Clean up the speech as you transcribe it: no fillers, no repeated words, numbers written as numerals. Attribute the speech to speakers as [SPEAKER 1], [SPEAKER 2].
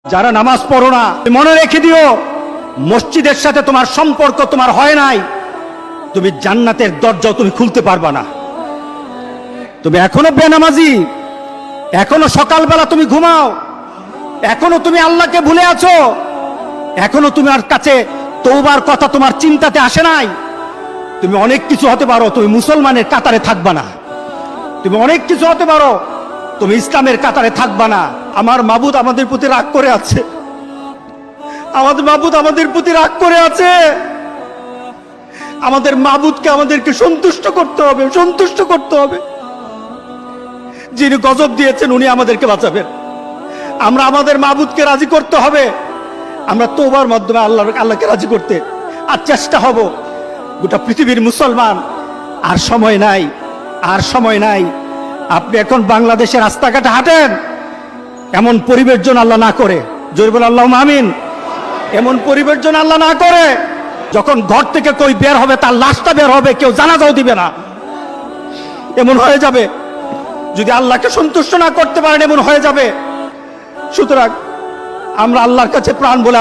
[SPEAKER 1] যারা নামাজ পড়ো না, মনে রেখে দিও, মসজিদের সাথে তোমার সম্পর্ক তোমার হয় নাই, তুমি জান্নাতের দরজাও তুমি খুলতে পারবা না। তুমি এখনো বেনামাজি, এখনো সকালবেলা তুমি ঘুমাও, এখনো তুমি আল্লাহকে ভুলে আছো, এখনো তোমার কাছে তওবার কথা তোমার চিন্তাতে আসে নাই। তুমি অনেক কিছু হতে পারো, তুমি মুসলমানের কাতারে থাকবা না। তুমি অনেক কিছু হতে পারো, তুমি ইসলামের কাতারে থাকবা না। আমার মাবুদ আমাদের প্রতি রাগ করে আছে, আমাদের মাবুদ আমাদের প্রতি রাগ করে আছে। আমাদের মাবুদকে আমাদেরকে সন্তুষ্ট করতে হবে, সন্তুষ্ট করতে হবে। যিনি গজব দিয়েছেন উনি আমাদেরকে বাঁচাবেন। আমরা আমাদের মাবুদকে রাজি করতে হবে। আমরা তওবার মাধ্যমে আল্লাহকে রাজি করতে আর চেষ্টা হব। গোটা পৃথিবীর মুসলমান, আর সময় নাই, আর সময় নাই। আপনি এখন বাংলাদেশের রাস্তাঘাটে হাঁটেন, এমন পরিবেশ যেন আল্লাহ না করে, জোরে বলে আল্লাহুম্মা আমিন। এমন পরিবেশ যেন আল্লাহ না করে, যখন ঘর থেকে কই বের হবে তার লাশটা বের হবে, কেউ জানাজাও দিবে না, এমন হয়ে যাবে। যদি আল্লাহকে সন্তুষ্ট না করতে পারেন এমন হয়ে যাবে। সুতরাং আমরা আল্লাহর কাছে প্রাণ বলে